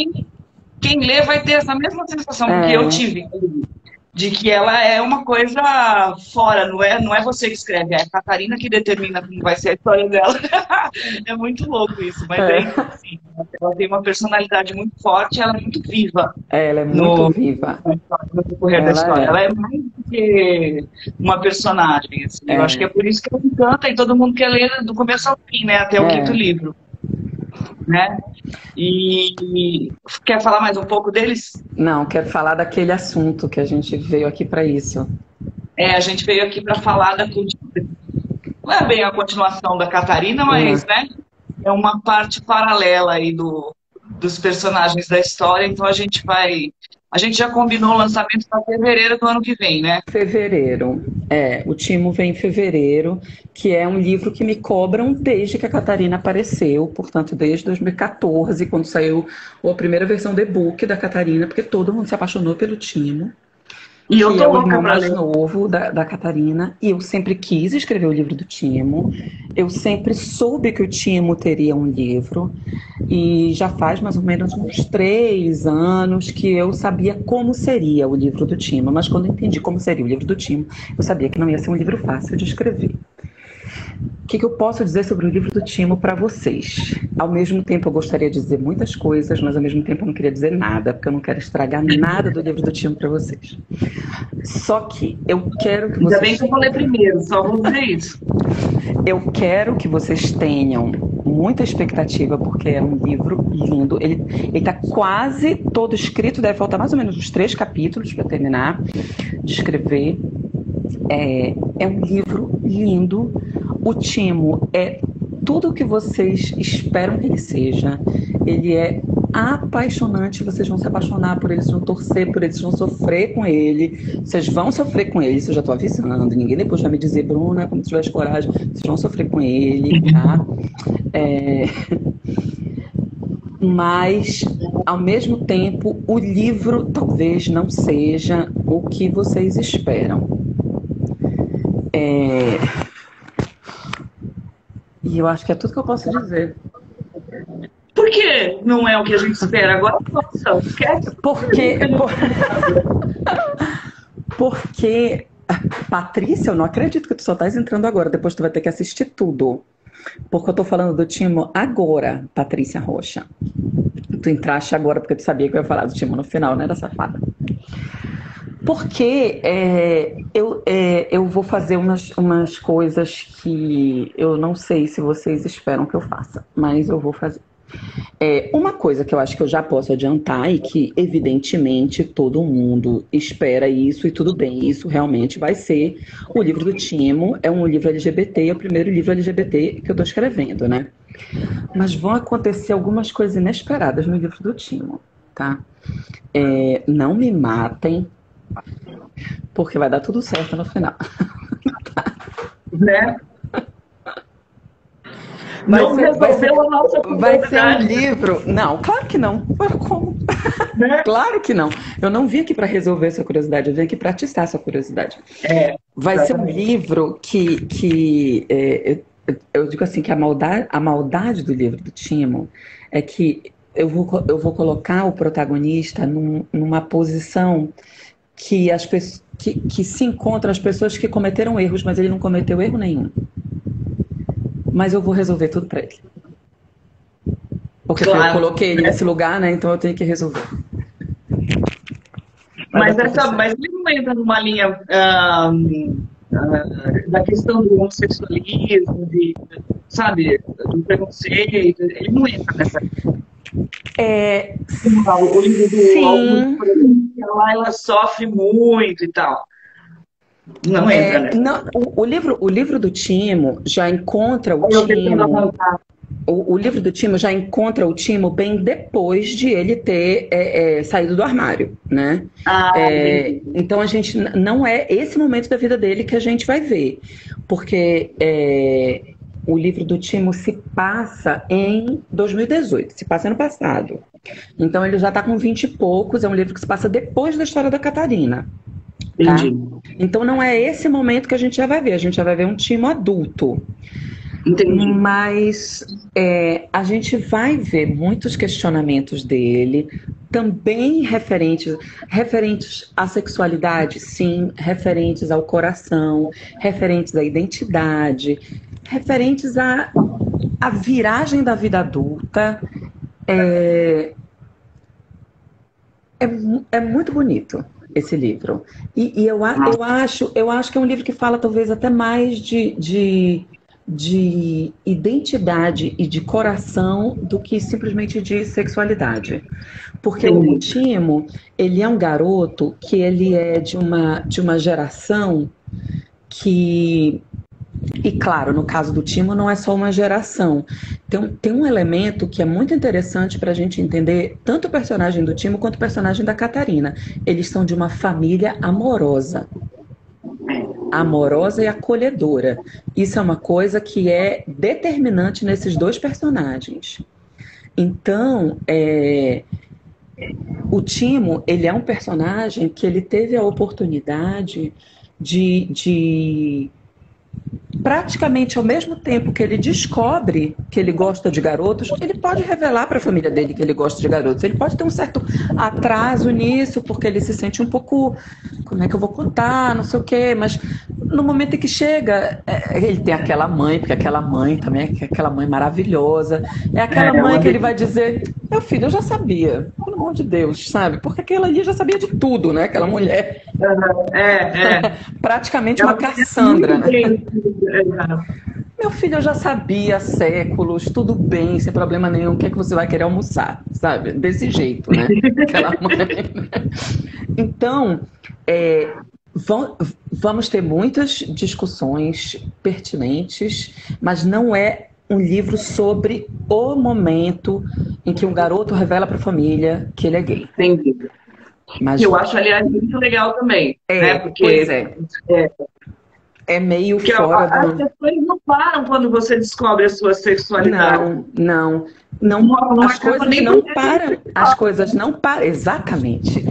Quem lê vai ter essa mesma sensação que eu tive, de que ela é uma coisa fora, não é você que escreve, é a Catarina que determina como vai ser a história dela. É muito louco isso, mas assim, ela tem uma personalidade muito forte, ela é muito viva. Ela é muito viva. No decorrer da história. Ela é mais do que uma personagem. Assim. Eu acho que é por isso que ela encanta e todo mundo quer ler do começo ao fim, né? Até o 5º livro. Né? E quer falar mais um pouco deles? Não, quero falar daquele assunto que a gente veio aqui para isso. A gente veio aqui para falar não é bem a continuação da Catarina, mas né, é uma parte paralela aí dos personagens da história, então a gente já combinou o lançamento para fevereiro do ano que vem, né? Fevereiro. O Timo vem em fevereiro, que é um livro que me cobram desde que a Catarina apareceu, portanto, desde 2014, quando saiu a primeira versão do e-book da Catarina, porque todo mundo se apaixonou pelo Timo. E eu tô o irmão mais novo da Catarina, e eu sempre quis escrever o livro do Timo. Eu sempre soube que o Timo teria um livro, e já faz mais ou menos uns 3 anos que eu sabia como seria o livro do Timo, mas quando eu entendi como seria o livro do Timo, eu sabia que não ia ser um livro fácil de escrever. O que eu posso dizer sobre o livro do Timo para vocês? Ao mesmo tempo eu gostaria de dizer muitas coisas, mas ao mesmo tempo eu não queria dizer nada, porque eu não quero estragar nada do livro do Timo para vocês. Só que eu quero que vocês... Ainda bem que eu falei primeiro, só vou dizer isso. Eu quero que vocês tenham muita expectativa, porque é um livro lindo. Ele está quase todo escrito, deve faltar mais ou menos uns 3 capítulos para terminar de escrever. É um livro lindo. O Timo é tudo o que vocês esperam que ele seja. Ele é apaixonante, vocês vão se apaixonar por ele, vocês vão torcer por ele, vocês vão sofrer com ele, vocês vão sofrer com ele, isso eu já tô avisando, ninguém depois vai me dizer, Bruna, como tu tivesse coragem, vocês vão sofrer com ele, tá? Mas, ao mesmo tempo, o livro talvez não seja o que vocês esperam. E eu acho que é tudo que eu posso dizer. Por que não é o que a gente espera? Agora, nossa, esquece. Porque, Patrícia, eu não acredito que tu só estás entrando agora. Depois tu vai ter que assistir tudo. Porque eu tô falando do Timo agora, Patrícia Rocha. Tu entraste agora porque tu sabia que eu ia falar do Timo no final, né, da safada? Porque eu vou fazer umas coisas que eu não sei se vocês esperam que eu faça, mas eu vou fazer. Uma coisa que eu acho que eu já posso adiantar e que, evidentemente, todo mundo espera isso e tudo bem, isso realmente vai ser o livro do Timo, é um livro LGBT, é o primeiro livro LGBT que eu estou escrevendo, né? Mas vão acontecer algumas coisas inesperadas no livro do Timo, tá? Não me matem, porque vai dar tudo certo no final. Tá? Né? Não resolveu a nossa Vai ser um livro... Não, claro que não. Como? Né? Claro que não. Eu não vim aqui para resolver essa curiosidade, eu vim aqui para atiçar essa curiosidade. Vai ser um livro que eu digo assim, que a maldade do livro do Timo é que eu vou colocar o protagonista numa posição que as pessoas que se encontram as pessoas que cometeram erros, mas ele não cometeu erro nenhum. Mas eu vou resolver tudo para ele. Porque claro, eu coloquei ele nesse lugar, né? Então eu tenho que resolver. Mas ele não entra numa linha da questão do homossexualismo, sabe, do preconceito. Ele não entra nessa linha. O livro do Augusto, por exemplo, ela sofre muito e tal. Não entra, né? Não, o livro do Timo já encontra o Timo. O livro do Timo já encontra o Timo bem depois de ele ter saído do armário, né? Então a gente não é esse momento da vida dele que a gente vai ver, porque o livro do Timo se passa em 2018, se passa ano passado. Então ele já está com 20 e poucos, é um livro que se passa depois da história da Catarina. Tá? Então não é esse momento que a gente já vai ver, a gente já vai ver um Timo adulto. Entendi. Mas a gente vai ver muitos questionamentos dele, também referentes à sexualidade, sim, referentes ao coração, referentes à identidade, referentes à viragem da vida adulta. É muito bonito esse livro. E eu acho que é um livro que fala talvez até mais de identidade e de coração do que simplesmente de sexualidade. Porque o Timo, ele é um garoto que ele é de uma geração que... E claro, no caso do Timo não é só uma geração. Tem um elemento que é muito interessante para a gente entender tanto o personagem do Timo quanto o personagem da Catarina. Eles são de uma família amorosa. Amorosa e acolhedora. Isso é uma coisa que é determinante nesses dois personagens. Então, o Timo, ele é um personagem que ele teve a oportunidade de praticamente ao mesmo tempo que ele descobre que ele gosta de garotos, ele pode revelar para a família dele que ele gosta de garotos. Ele pode ter um certo atraso nisso, porque ele se sente um pouco, como é que eu vou contar, não sei o quê, mas no momento em que chega, ele tem aquela mãe, porque aquela mãe também é aquela mãe maravilhosa, é aquela mãe que ele vai dizer, meu filho, eu já sabia, pelo amor de Deus, sabe? Porque aquela ali já sabia de tudo, né? Aquela mulher. Praticamente uma Cassandra, né? Meu filho, eu já sabia há séculos, tudo bem, sem problema nenhum, o que é que você vai querer almoçar, sabe? Desse jeito, né? Aquela mãe. Então, Vamos ter muitas discussões pertinentes, mas não é um livro sobre o momento em que um garoto revela para a família que ele é gay. Entendi. Mas Eu acho, aliás, muito legal também, né? pois é. É meio porque fora as questões não param quando você descobre a sua sexualidade. Não. As coisas não param. As coisas não param. Exatamente.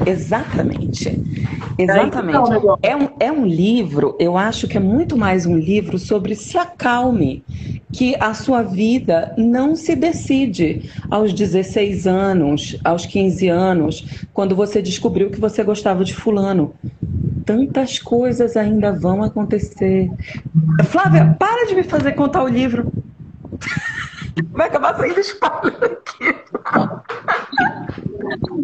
É um livro, eu acho que é muito mais um livro sobre se acalme, que a sua vida não se decide aos 16 anos, aos 15 anos, quando você descobriu que você gostava de fulano. Tantas coisas ainda vão acontecer. Flávia, para de me fazer contar o livro. Vai acabar saindo spoiler aqui.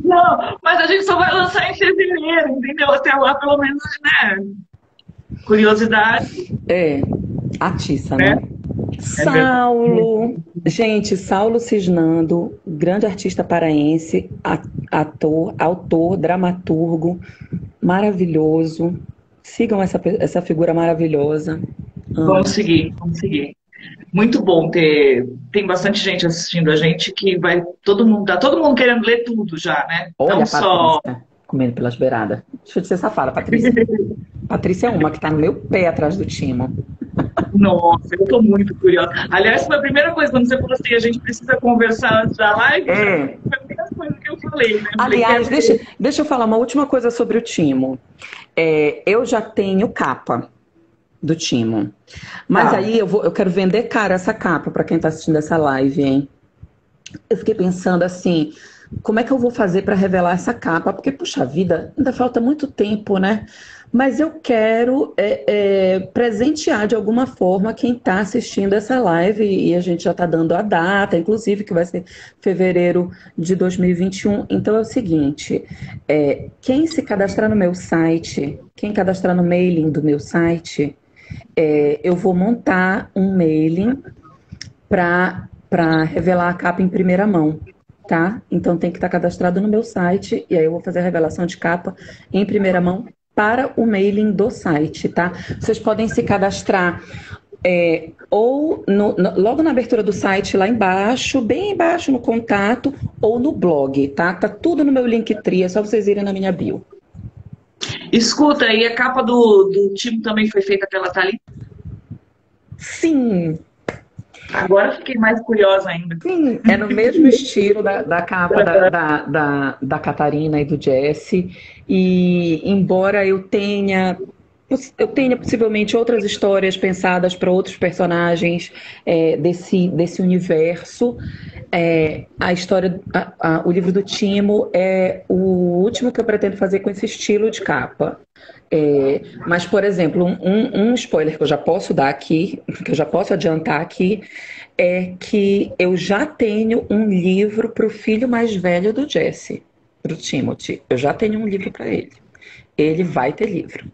Não, mas a gente só vai lançar em fevereiro, entendeu? Até lá, pelo menos, né? Curiosidade. Atiça, né? Saulo. Gente, Saulo Cisnando, grande artista paraense, ator, autor, dramaturgo, maravilhoso. Sigam essa figura maravilhosa. Vamos seguir. Muito bom tem bastante gente assistindo a gente que vai, tá todo mundo querendo ler tudo já, né? Olha não a só Patrícia comendo pelas beiradas. Deixa eu te ser safada, Patrícia. Patrícia é uma que tá no meu pé atrás do Timo. Nossa, eu tô muito curiosa. Aliás, foi a primeira coisa, quando você falou assim, a gente precisa conversar antes da live, foi a primeira coisa que eu falei, né? Aliás, deixa eu falar uma última coisa sobre o Timo. Eu já tenho capa do Timo. Mas aí eu quero vender caro essa capa para quem tá assistindo essa live, hein? Eu fiquei pensando assim, como é que eu vou fazer para revelar essa capa? Porque, puxa vida, ainda falta muito tempo, né? Mas eu quero presentear de alguma forma quem está assistindo essa live, e a gente já está dando a data, inclusive, que vai ser fevereiro de 2021. Então é o seguinte, quem se cadastrar no meu site, quem cadastrar no mailing do meu site, eu vou montar um mailing para revelar a capa em primeira mão. Tá? Então tem que estar cadastrado no meu site, e aí eu vou fazer a revelação de capa em primeira mão para o mailing do site, tá? Vocês podem se cadastrar ou logo na abertura do site, lá embaixo, bem embaixo no contato, ou no blog, tá? Tá tudo no meu Linktree, é só vocês irem na minha bio. Escuta, e a capa do Timo também foi feita pela Thalita? Sim. Agora fiquei mais curiosa ainda. Sim, é no mesmo estilo da capa da Catarina e do Jesse. E embora eu tenha possivelmente outras histórias pensadas para outros personagens desse universo, a história, o livro do Timo é o último que eu pretendo fazer com esse estilo de capa. Mas, por exemplo, um spoiler que eu já posso dar aqui, que eu já posso adiantar aqui, é que eu já tenho um livro para o filho mais velho do Jesse, para o Timothy. Eu já tenho um livro para ele. Ele vai ter livro.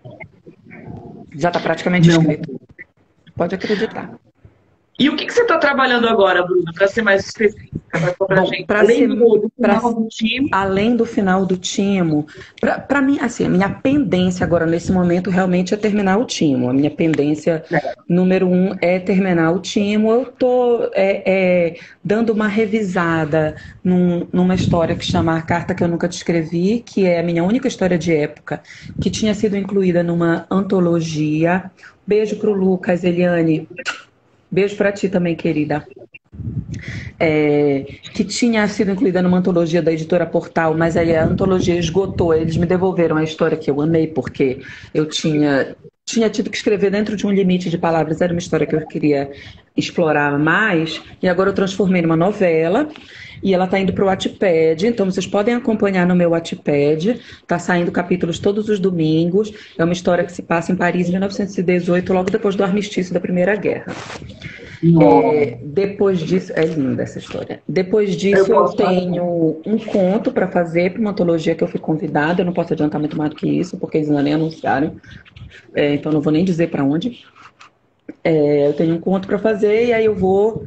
Já está praticamente escrito. Pode acreditar. E o que você está trabalhando agora, Bruna, para ser mais específica? Além do final do Timo, para mim, assim, a minha pendência agora nesse momento realmente é terminar o Timo. A minha pendência número 1 é terminar o Timo. Eu estou dando uma revisada numa história que chama A Carta que eu Nunca Te Escrevi, que é a minha única história de época, que tinha sido incluída numa antologia. Beijo pro Lucas, Eliane. Beijo para ti também, querida. Que tinha sido incluída numa antologia da editora Portal, mas aí a antologia esgotou. Eles me devolveram a história que eu amei, porque eu tinha tido que escrever dentro de um limite de palavras. Era uma história que eu queria explorar mais, e agora eu transformei numa novela. E ela está indo para o Wattpad, então vocês podem acompanhar no meu Wattpad. Está saindo capítulos todos os domingos. É uma história que se passa em Paris em 1918, logo depois do armistício da Primeira Guerra. Depois disso, é linda essa história. Depois disso, eu tenho um conto para fazer para uma antologia que eu fui convidada. Eu não posso adiantar muito mais do que isso, porque eles ainda nem anunciaram. Então não vou nem dizer para onde. Eu tenho um conto para fazer, e aí eu vou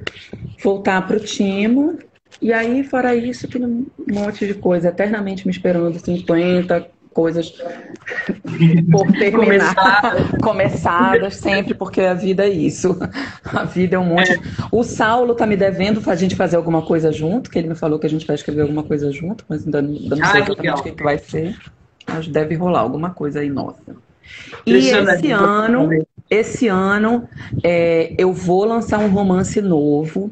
voltar para o Timo. E aí, fora isso, tem um monte de coisa eternamente me esperando, 50, coisas por terminar, começadas sempre, porque a vida é isso. A vida é um monte. O Saulo tá me devendo a gente fazer alguma coisa junto, que ele me falou que a gente vai escrever alguma coisa junto, mas ainda não sei exatamente o que vai ser. Mas deve rolar alguma coisa aí nossa. E esse ano eu vou lançar um romance novo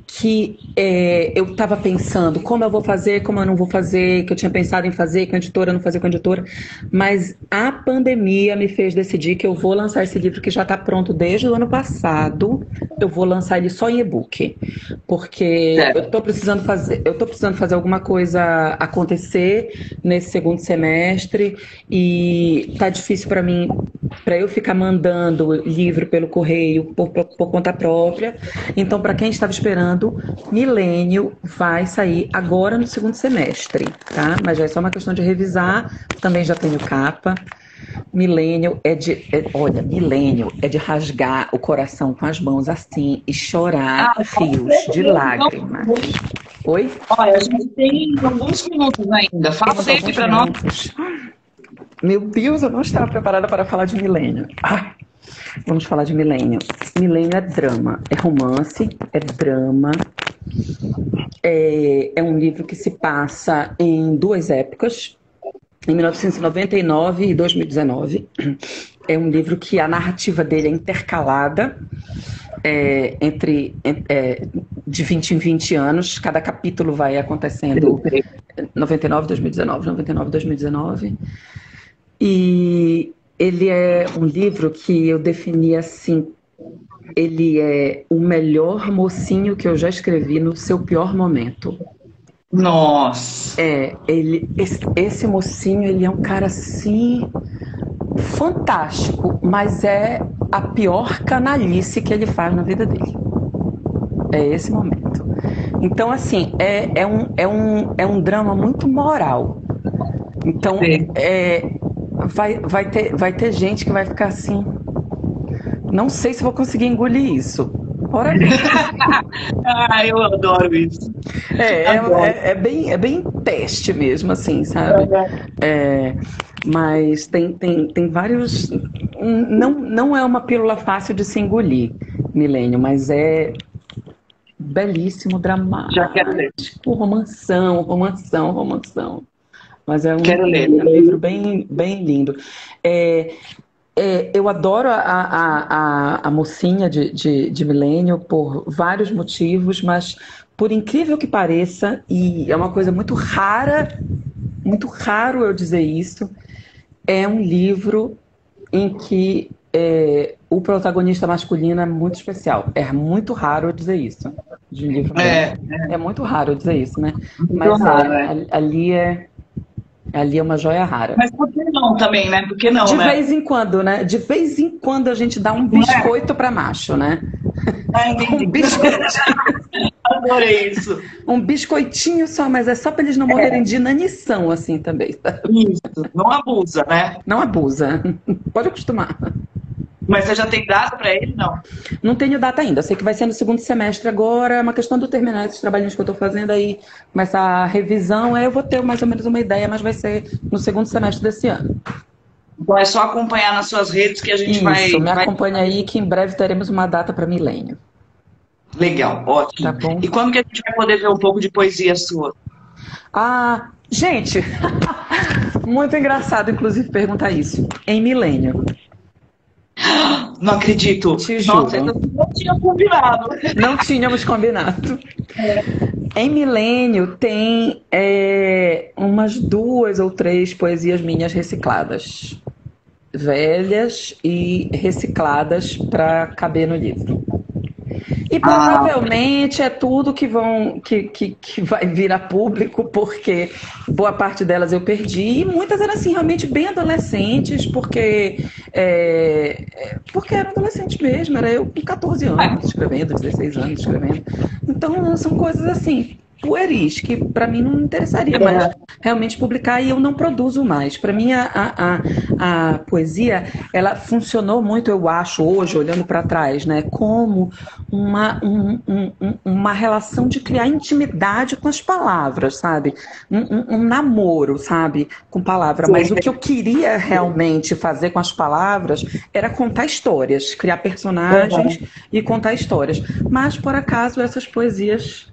que eu estava pensando como eu vou fazer, como eu não vou fazer, que eu tinha pensado em fazer com a editora, não fazer com a editora, mas a pandemia me fez decidir que eu vou lançar esse livro que já está pronto desde o ano passado. Eu vou lançar ele só em e-book, porque eu estou precisando fazer alguma coisa acontecer nesse segundo semestre e tá difícil para mim, para eu ficar mandando livro pelo correio por conta própria. Então, para quem estava esperando, Milênio vai sair agora no segundo semestre, tá? Mas já é só uma questão de revisar. Também já tenho capa. Milênio Milênio é de rasgar o coração com as mãos assim e chorar fios de lágrimas. Oi? Olha, a gente tem alguns minutos ainda. Fala sempre para nós. Meu Deus, eu não estava preparada para falar de Milênio. Vamos falar de Milênio. Milênio é drama, é romance, é drama. É um livro que se passa em duas épocas, em 1999 e 2019. É um livro que a narrativa dele é intercalada de 20 em 20 anos. Cada capítulo vai acontecendo 99, 2019, 99, 2019. E ele é um livro que eu defini assim, ele é o melhor mocinho que eu já escrevi no seu pior momento. Nossa! Esse mocinho, ele é um cara assim, fantástico, mas é a pior canalice que ele faz na vida dele. É esse momento. Então, assim, é um drama muito moral. Então, vai ter gente que vai ficar assim, não sei se vou conseguir engolir isso. Ora bem. Eu adoro isso. É bem teste mesmo, assim, sabe? Mas tem vários. Não é uma pílula fácil de se engolir, Milênio, mas é belíssimo, dramático. Já quero ler. Romanção. Mas é um livro bem, bem lindo. Eu adoro a mocinha de Milênio por vários motivos, mas por incrível que pareça, e é uma coisa muito rara, muito raro eu dizer isso, é um livro em que o protagonista masculino é muito especial. É muito raro eu dizer isso. De um livro é muito raro eu dizer isso, né? Mas ali é uma joia rara. Mas por que não também, né? Por que não, De vez em quando, né? De vez em quando a gente dá um biscoito para macho, né? Entendi. Um biscoitinho. Adorei isso. Um biscoitinho só, mas é só para eles não morrerem de inanição, assim, também. Isso. Não abusa, né? Não abusa. Pode acostumar. Mas você já tem data para ele, não? Não tenho data ainda. Eu sei que vai ser no segundo semestre agora. É uma questão de eu terminar esses trabalhinhos que eu estou fazendo aí. Começar a revisão. Aí eu vou ter mais ou menos uma ideia, mas vai ser no segundo semestre desse ano. Então é só acompanhar nas suas redes que a gente vai... Isso, me acompanha aí que em breve teremos uma data para Milênio. Legal, ótimo. Tá bom? E quando que a gente vai poder ver um pouco de poesia sua? Gente, muito engraçado, inclusive, perguntar isso. Em Milênio. Não acredito. Te juro. Nossa, não tinha combinado. Não tínhamos combinado. Em Milênio tem umas 2 ou 3 poesias minhas recicladas. Velhas e recicladas para caber no livro. E provavelmente é tudo que vai vir a público, porque boa parte delas eu perdi, e muitas eram assim, realmente bem adolescentes, porque eram adolescentes mesmo, era eu com 14 anos escrevendo, 16 anos escrevendo. Então são coisas assim, pueris, que para mim não interessaria mais realmente publicar, e eu não produzo mais. Para mim, a poesia, ela funcionou muito, eu acho, hoje, olhando para trás, né, como uma relação de criar intimidade com as palavras, sabe? Um namoro, sabe? Com palavra. Mas o que eu queria realmente fazer com as palavras era contar histórias, criar personagens e contar histórias. Mas, por acaso, essas poesias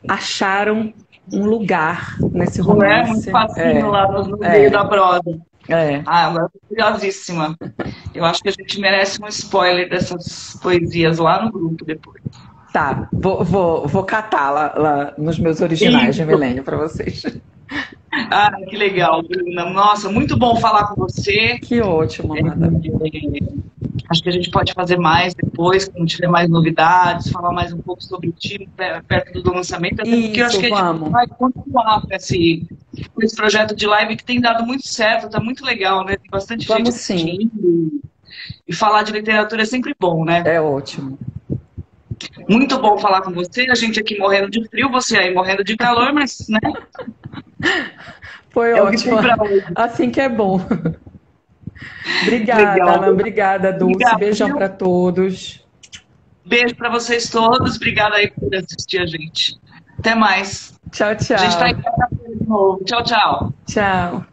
acharam um lugar nesse romance. Não é muito facinho lá no meio da prosa. Maravilhosíssima. Eu acho que a gente merece um spoiler dessas poesias lá no grupo depois. Tá, vou catar lá nos meus originais de Milênio para vocês. Que legal, Bruna. Nossa, muito bom falar com você. Que ótimo, amada. Acho que a gente pode fazer mais depois, quando tiver mais novidades, falar mais um pouco sobre o time perto do lançamento. Até porque eu acho que a gente vai continuar com esse projeto de live que tem dado muito certo, tá muito legal, né? Tem bastante gente assistindo. E falar de literatura é sempre bom, né? É ótimo. Muito bom falar com você. A gente aqui morrendo de frio, você aí morrendo de calor, mas, né? Foi ótimo. Assim que é bom. Obrigada, Ana. Obrigada, Dulce. Beijão para todos. Beijo para vocês todos. Obrigada aí por assistir a gente. Até mais. Tchau, tchau. A gente tá em casa de novo. Tchau, tchau. Tchau.